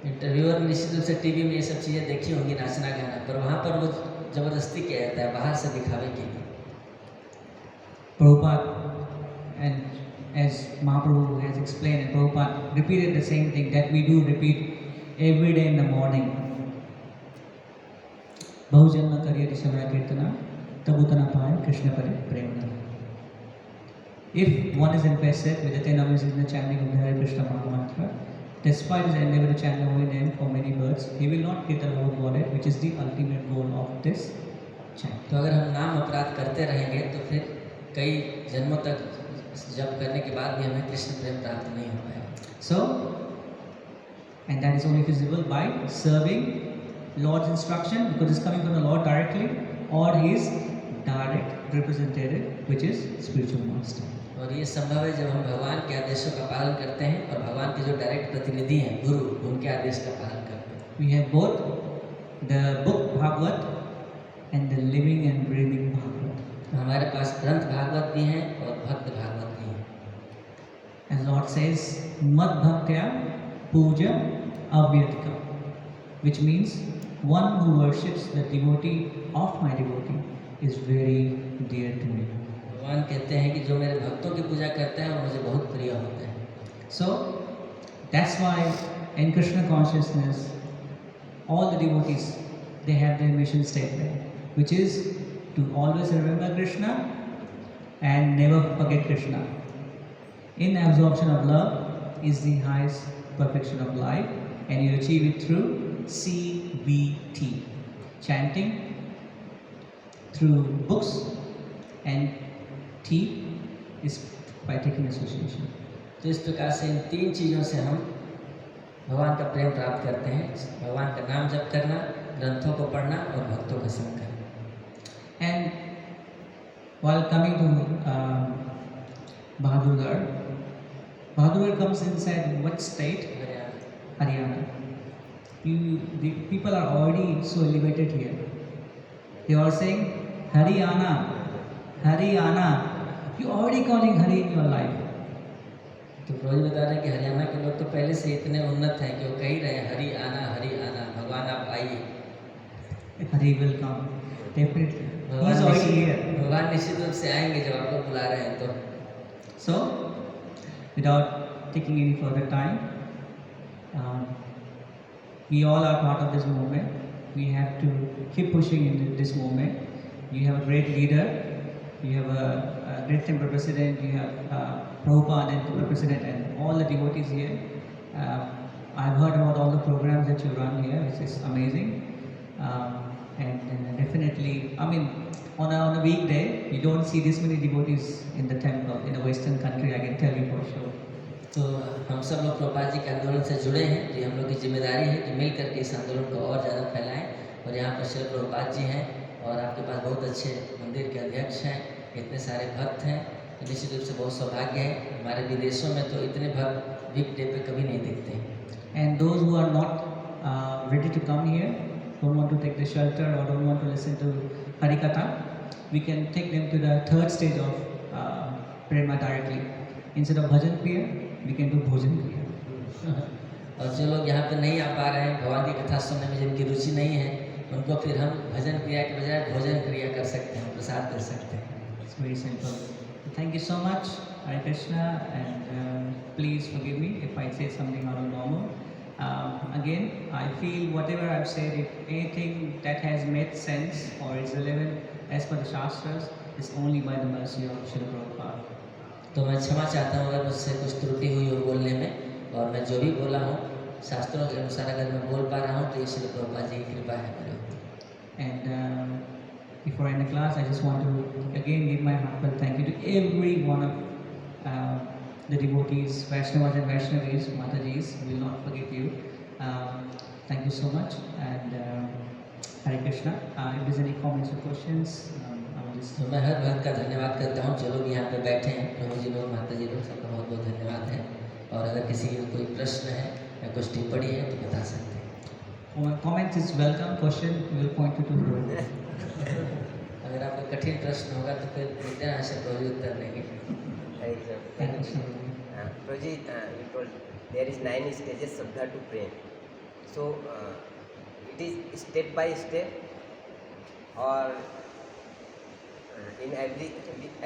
Speaker 2: Interviewer निश्चित रूप से टीवी में ये सब चीज़ें देखी होंगी नाचना गाना, पर वहाँ पर वो जबरदस्ती किया जाता है बाहर से दिखावे के लिए।
Speaker 1: Prabhupada, and as Mahaprabhu has explained, and Prabhupada repeated the same thing that we do repeat every day in the morning. बहुजन्म करियर श्रवण कीर्तना तबुतना पाए कृष्ण परे प्रेमना. If one is invested with the 10 hours in the chanting of the Hare Krishna Mahamantra, despite his endeavor to chant the holy name for many births, he will not get the love of Godhead, which is the ultimate goal of this chant.
Speaker 2: तो अगर हम नाम अपराध करते रहेंगे तो फिर कई जन्मों तक जप करने के बाद भी हमें कृष्ण प्रेम प्राप्त नहीं हो पाएगा।
Speaker 1: So, and that is only feasible by serving Lord's instruction, because it's coming from the Lord directly, or His direct representative, which is spiritual master.
Speaker 2: और ये संभव है जब हम भगवान के आदेशों का पालन करते हैं और भगवान के जो डायरेक्ट प्रतिनिधि हैं गुरु, उनके आदेश का पालन करते हैं।
Speaker 1: We have both the book Bhagavad and the living and breathing Bhagavad.
Speaker 2: हमारे पास ग्रंथ भागवत भी हैं और भक्त भागवत भी हैं।
Speaker 1: As Lord says, Mad Bhaktya Puja Avyadika, which means one who worships the devotee of my devotee is very dear to me.
Speaker 2: भगवान कहते हैं कि जो मेरे भक्तों की पूजा करता है वो मुझे बहुत प्रिय होता है।
Speaker 1: So that's why in Krishna consciousness, all the devotees, they have their mission statement, which is to always remember Krishna and never forget Krishna. In absorption of love is the highest perfection of life, and you achieve it through CBT, chanting, through books, and T is by taking association.
Speaker 2: तो इस प्रकार से इन तीन चीज़ों से हम भगवान का प्रेम प्राप्त करते हैं। भगवान का नाम जप करना, ग्रंथों को पढ़ना और भक्तों का संग करना।
Speaker 1: And while coming to Bahadurgarh, Bahadurgarh comes inside what state? Haryana. The people are already so elevated here. They are saying Haryana, Haryana. You already calling Hari in your life.
Speaker 2: तो प्रभु बता रहे हैं कि हरियाणा के लोग तो पहले से इतने उन्नत हैं कि वो कह ही रहे हैं हरि आना, भगवान आप आइए।
Speaker 1: Hari will come. Definitely. He is already here.
Speaker 2: भगवान निश्चित रूप से आएंगे जब आप लोग बुला रहे हैं तो।
Speaker 1: So, without taking any further time, we all are part of this movement. We have to keep pushing in this movement. You have a great leader. You have a great temple president. You have Prabhupada and temple president and all the devotees here. I've heard about all the programs that you run here, which is amazing. And definitely, I mean, on a weekday, you don't see this many devotees in the temple in a Western country. I can tell you for sure.
Speaker 2: तो हम सब लोग प्रभुपाद जी के आंदोलन से जुड़े हैं। तो हम लोग की जिम्मेदारी है कि मिल करके इस आंदोलन को और ज़्यादा फैलाएं। और यहाँ पर श्री प्रभुपाद जी हैं और आपके पास बहुत अच्छे मंदिर के अध्यक्ष हैं, इतने सारे भक्त हैं। तो निश्चित रूप से बहुत सौभाग्य है। हमारे विदेशों में तो इतने भक्त वीकडे पे कभी नहीं दिखते हैं।
Speaker 1: And those who are not ready to come here, don't want to take the shelter or don't want to listen to Harikatha, we can take them to the third stage of Prema directly. Instead of Bhajan Kriya, we can do Bhojan Kriya.
Speaker 2: और जो लोग यहाँ पे नहीं आ पा रहे हैं, भगवान की कथा सुनने में जिनकी रुचि नहीं है, उनको फिर हम भजन क्रिया के बजाय भोजन क्रिया कर सकते हैं, प्रसाद कर सकते हैं।
Speaker 1: It's very simple. Thank you so much, Hare Krishna, and please forgive me if I say something out of normal. Again, I feel whatever I've said, if anything that has made sense or is relevant as per the Shastras, is only by the mercy of Srila Prabhupada.
Speaker 2: तो मैं क्षमा चाहता हूँ अगर मुझसे कुछ त्रुटि हुई हो बोलने में, और मैं जो भी बोला हूँ शास्त्रों के अनुसार अगर मैं बोल पा रहा हूँ तो ये श्री प्रभुपाद जी की कृपा है मेरे ऊपर।
Speaker 1: And before I end the class, I just want to again give my heartfelt thank you to every one of the devotees, Vaishnavas and Vaishnavis, Matajis. We will not forget you. Thank you so much, and Hare Krishna. If there's any comments or questions, I will just.
Speaker 2: तो मैं हर भक्त का धन्यवाद करता हूँ जो लोग यहाँ पे बैठे हैं, प्रभु जी लोग, माता जी लोग, सबका बहुत बहुत धन्यवाद है। और अगर किसी का कोई प्रश्न है या कुछ टिप्पणी है तो बता सकते हैं।
Speaker 1: Comments is welcome. Question we will point you to Guru.
Speaker 2: अगर आपका कठिन प्रश्न होगा तो फिर विद्या आशा प्रभु जी उत्तर देंगे।
Speaker 1: Thank you so much.
Speaker 3: Prabhuji, you told there is 9 stages Shraddha to prem. So it is step by step, or in every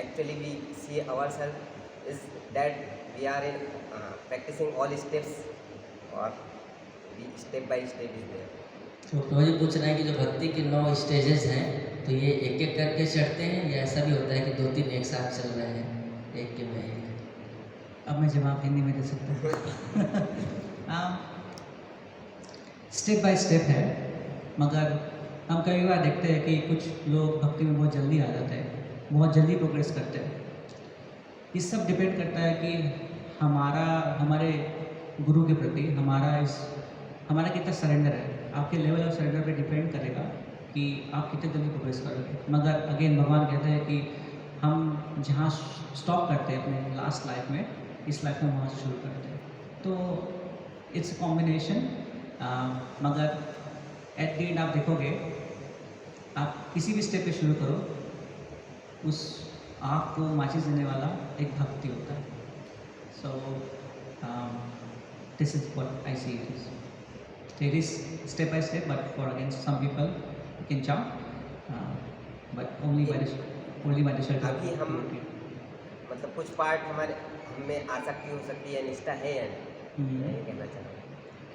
Speaker 3: actually we see ourselves is that we are in practicing all steps, or we step by step is there.
Speaker 2: तो प्रभु जी पूछ रहे हैं कि जो भक्ति के 9 stages हैं तो ये एक एक करके चढ़ते हैं या ऐसा भी होता है कि 2-3 एक साथ चल रहे हैं, एक के में एक?
Speaker 1: अब मैं जवाब हिंदी में दे सकता हूँ। स्टेप बाय स्टेप है, मगर हम कई बार देखते हैं कि कुछ लोग भक्ति में बहुत जल्दी आ जाते हैं, बहुत जल्दी प्रोग्रेस करते हैं। ये सब डिपेंड करता है कि हमारे गुरु के प्रति हमारा कितना सरेंडर है। आपके लेवल ऑफ सरेंडर पे डिपेंड करेगा कि आप कितने जल्दी प्रोग्रेस करोगे। मगर अगेन भगवान कहते हैं कि हम जहाँ स्टॉप करते हैं अपने लास्ट लाइफ में, इस लाइफ में वहाँ से शुरू करते हैं। तो इट्स कॉम्बिनेशन, मगर एट द एंड आप देखोगे, आप किसी भी स्टेप पे शुरू करो, उस आग को माचिस देने वाला एक भक्ति होता है. So this is what I see it is. It is step by step, but for against some people you can jump, but only by the shelter.
Speaker 3: अभी हम मतलब कुछ पार्ट हमारे हमें आसक्ति हो सकती है, निष्ठा है या नहीं, मैं ये कहना चाह रहा हूँ.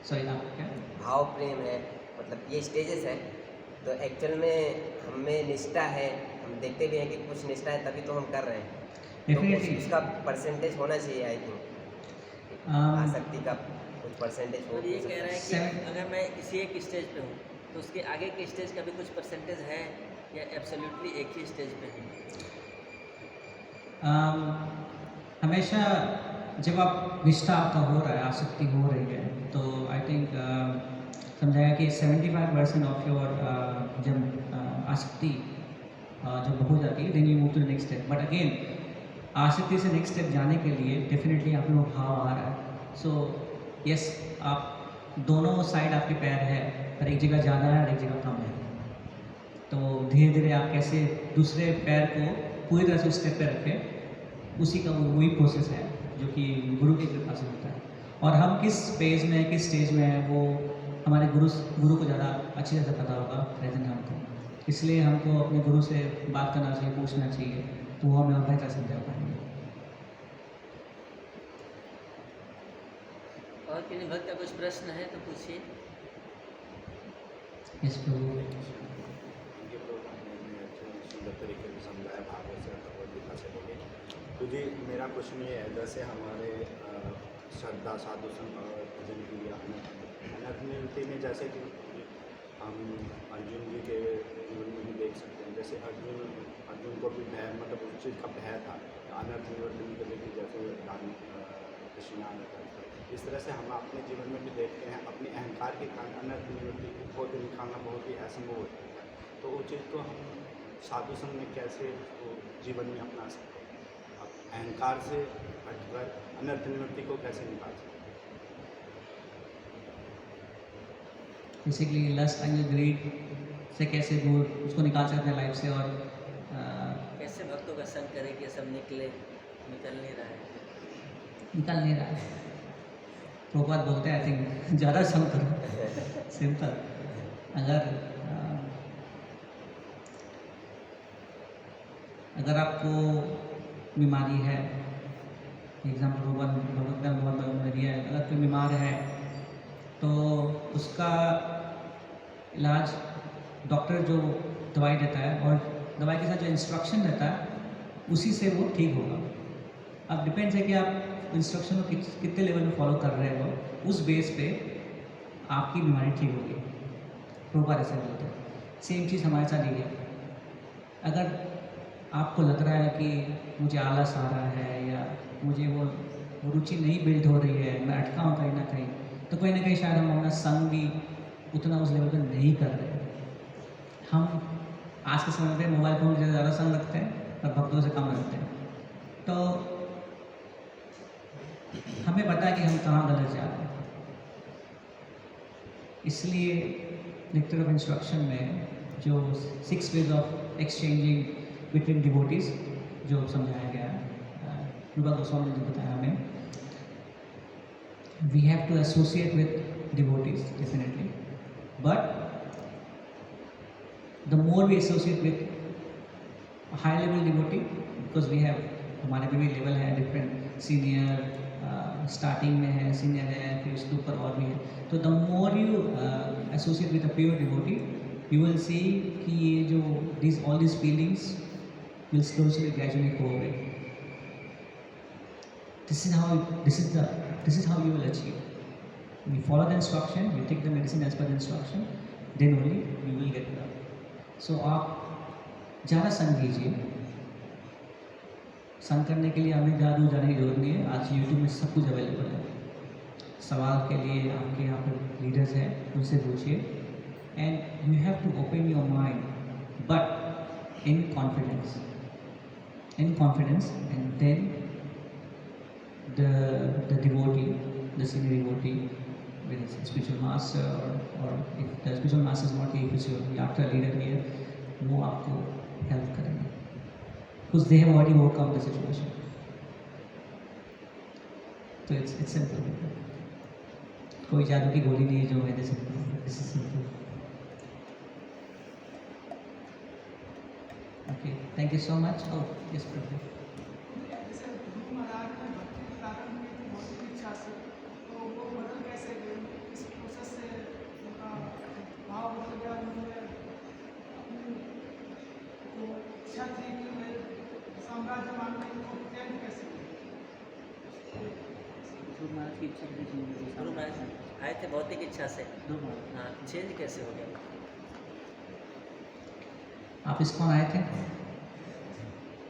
Speaker 1: सॉरी आप क्या?
Speaker 3: भाव प्रेम है, मतलब ये स्टेजेस है. तो एक्चुअल में हमें निष्ठा है, हम देखते भी हैं कि कुछ निष्ठा है तभी तो हम कर रहे हैं.
Speaker 1: Definitely.
Speaker 3: तो उसका परसेंटेज होना चाहिए आई थिंक. आसक्ति का कुछ परसेंटेज हो.
Speaker 2: और ये कह रहा है कि अगर मैं किसी एक स्टेज पे हूँ तो उसके आगे के स्टेज का भी कुछ परसेंटेज है या एब्सोल्युटली एक ही स्टेज पे है?
Speaker 1: हमेशा जब आप निष्ठा आपका हो रहा है, आसक्ति हो रही है, तो आई थिंक समझाया कि 75% ऑफ योर जब आसक्ति जब हो जाती है, then you move to the next step. But again आसक्ति से नेक्स्ट स्टेप जाने के लिए डेफिनेटली आप लोग भाव आ रहा है. सो यस, आप दोनों साइड आपके पैर है, पर एक जगह ज़्यादा है और एक जगह कम है. तो धीरे धीरे आप कैसे दूसरे पैर को पूरी तरह से उस स्टेप पे रखें, उसी का वही प्रोसेस है जो कि गुरु की कृपा से होता है. और हम किस फेज में, किस स्टेज में हैं, वो हमारे गुरु को ज़्यादा अच्छी तरह से पता होगा प्रेजेंट हमको. इसलिए हमको अपने गुरु से बात करना चाहिए, पूछना चाहिए, तो वो हमें और बेहतर समझा पाएंगे.
Speaker 2: और किसी भक्त का कुछ प्रश्न है तो पूछिए.
Speaker 1: इस प्रभु
Speaker 4: ये प्रोग्राम में सुंदर तरीके से समझाया भागवत से भगवदगीता से लेके. तो जी मेरा क्वेश्चन ये है, जैसे हमारे श्रद्धा साधु संत और भजन की अनर्थ में जैसे कि हम अर्जुन जी के जीवन में भी देख सकते हैं. जैसे अर्जुन को भी भय, मतलब उस चीज़ का भय था अनर्थ निवर्तन के लिए, जैसे कृष्णा था. इस तरह से हम अपने जीवन में भी देखते हैं, अपने अहंकार के कारण अनर्थ निवृत्ति को निकालना बहुत ही असंभव होता है. तो वो चीज़ को हम साधु संग में कैसे उसको जीवन में अपना सकते हैं, अहंकार से हटकर अनर्थ निवृत्ति को कैसे निकाल सकते हैं?
Speaker 1: बेसिकली लस्ट एंड ग्रीड से कैसे दूर उसको निकाल सकते हैं लाइफ से. और
Speaker 2: कैसे भक्तों का संग करें कि सब निकल नहीं रहा है?
Speaker 1: निकल नहीं रहा है. प्रभुपाद बोलते हैं आई थिंक ज़्यादा संग करो. सिंपल. अगर आपको बीमारी है, एग्जाम्पल भगवत ने दिया है, अगर कोई बीमार है तो उसका इलाज डॉक्टर जो दवाई देता है और दवाई के साथ जो इंस्ट्रक्शन देता है उसी से वो ठीक होगा. अब डिपेंड्स है कि आप इंस्ट्रक्शन को कितने लेवल में फॉलो कर रहे हो, उस बेस पे आपकी बीमारी ठीक होगी. प्रभुपाद ऐसे बोलते हैं. सेम चीज़ हमारे साथ ही है. अगर आपको लग रहा है कि मुझे आलस आ रहा है या मुझे वो रुचि नहीं बिल्ड हो रही है, मैं अटका हूँ कहीं ना कहीं, तो कहीं ना कहीं शायद हम अपना संग भी उतना उस लेवल पर नहीं कर रहे. हम आज के समय में मोबाइल फ़ोन से ज़्यादा संग रखते हैं और भक्तों से कम रखते हैं. तो हमें पता है कि हम कहाँ गलत जा रहे हैं. इसलिए लेक्चर ऑफ इंस्ट्रक्शन में जो 6 ways of exchanging between devotees जो समझाया गया है, रूपा गोस्वामी ने बताया हमें, we have to associate with devotees definitely, but the more we associate with high level devotee, because we have, हमारे पे भी लेवल है डिफरेंट, सीनियर, स्टार्टिंग में है, सीनियर है, फिर उसके ऊपर और भी है. तो the more you associate with a pure devotee, you will see कि ये जो all this feelings will slowly gradually go away. This is how you will achieve. You follow the instruction, you take the medicine as per the instruction, then only you will get well. So आप ज़्यादा संग कीजिए. संग करने के लिए हमें ज़्यादा दूर जाने की जरूरत नहीं है. आज YouTube में सब कुछ अवेलेबल है. सवाल के लिए आपके यहाँ पर लीडर्स हैं, उनसे पूछिए. And you have to open your mind, but in confidence. And then the devotee, the senior devotee, whether it's a spiritual master or if the spiritual master is not here, if it's your after leader here, वो आपको help करेंगे. because they have already overcome the situation. तो it's simple. कोई जादू की गोली नहीं है जो मैं दे सकता हूँ. This is simple. Okay, thank you so much. Oh, yes, Prabhu.
Speaker 5: जैसे गुरु महाराज ने भक्ति प्रारंभ की थी भौतिक इच्छा से, तो वो बदल कैसे गए? इस प्रोसेस से उनका भाव बदल गया, उन्होंने अपनी जो इच्छा थी कि मैं साम्राज्य मानने को त्याग कैसे किया?
Speaker 1: गुरु महाराज की इच्छा थी.
Speaker 2: गुरु महाराज आए थे भौतिक इच्छा से, हाँ, चेंज कैसे हो गया?
Speaker 1: आप इस्कॉन आए थे?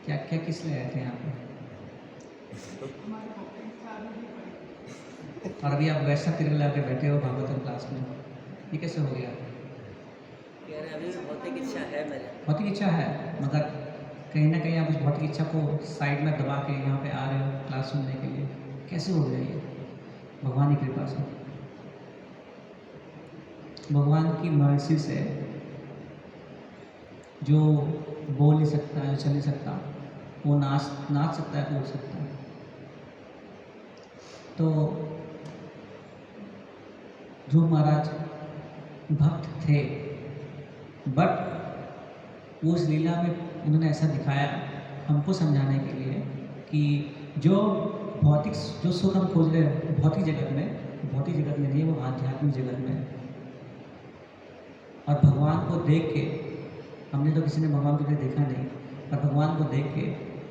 Speaker 1: क्या क्या किस लिए आए थे यहाँ पे?
Speaker 5: हमारी भौतिक इच्छा अभी भी पड़ी।
Speaker 1: और अभी आप वैसा तिरक लगा के बैठे हो भागवतम क्लास में, ये कैसे हो गया?
Speaker 2: कह रहे अभी भी भौतिक इच्छा है मेरे।
Speaker 1: भौतिक इच्छा है, मगर कहीं ना कहीं आप उस भौतिक इच्छा को साइड में दबा के यहाँ पे आ रहे हो क्लास सुनने के लिए, कैसे हो गया ये? भगवान की कृपा से, भगवान की मर्जी से. जो बोल नहीं सकता है, चल नहीं सकता, वो नाच सकता है, कूद सकता है. तो ध्रुव महाराज भक्त थे, बट वो उस लीला में उन्होंने ऐसा दिखाया हमको समझाने के लिए कि जो भौतिक जो सुख हम खोज रहे हैं भौतिक जगत में नहीं, वो आध्यात्मिक जगत में. और भगवान को देख के, हमने तो किसी ने भगवान को देखा नहीं, पर भगवान को देख के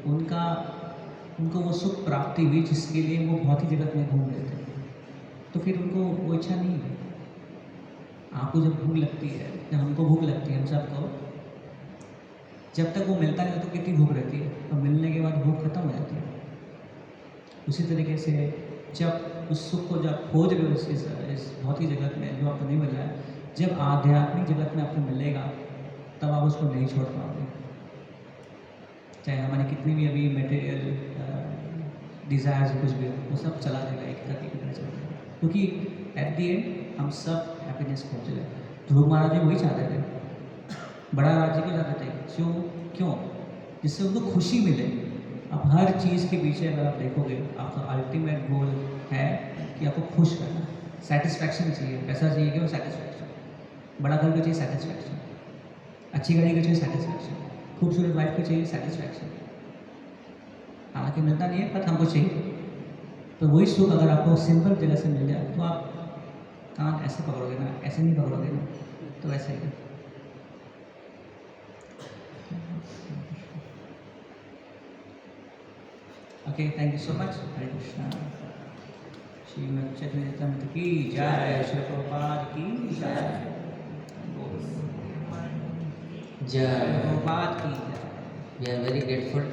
Speaker 1: उनको वो सुख प्राप्ति हुई जिसके लिए वो भौतिक जगत में घूम रहे थे. तो फिर उनको वो इच्छा नहीं है. आपको जब भूख लगती है, जब हमको भूख लगती है, हम सबको, जब तक वो मिलता नहीं तो कितनी भूख रहती है, और मिलने के बाद भूख खत्म हो जाती है. उसी तरीके से जब उस सुख को जब खोज रहे हो इस भौतिक जगत में जो आपको नहीं मिल रहा है, जब आध्यात्मिक जगत में आपको मिलेगा तब आप उसको नहीं छोड़ पाओगे. चाहे हमारी कितनी भी अभी मटेरियल डिज़ायर्स कुछ भी हो, वो सब चला जाएगा, एक तरह चला जाएगा, क्योंकि एट दी एंड हम सब हैप्पीनेस खोज रहे हैं. ध्रुव महाराज जी वही चाहते थे, बड़ा राज्य क्यों चाहते थे? क्यों? जिससे उनको खुशी मिले. अब हर चीज़ के पीछे अगर आप देखोगे, आपका अल्टीमेट गोल है कि आपको खुश करना, सेटिस्फैक्शन चाहिए. पैसा चाहिए कि वो सेटिस्फैक्शन, बड़ा घर को चाहिए सेटिस्फैक्शन, अच्छी गाड़ी को चाहिए सेटिस्फैक्शन, खूबसूरत वाइफ को चाहिए सेटिस्फैक्शन. हालांकि मिलता नहीं है, पर हमको चाहिए. तो वही सुख अगर आपको सिंपल जगह से मिल जाए तो आप कान ऐसे पकड़ोगे ना, ऐसे नहीं पकड़ोगे ना, तो वैसे ही. Okay, thank you so much. Hare Krishna. Shrimad Chaitanya की जय, श्री प्रभुपाद की जय,
Speaker 2: जय
Speaker 1: प्रभुपाद की जय.
Speaker 2: We are very grateful to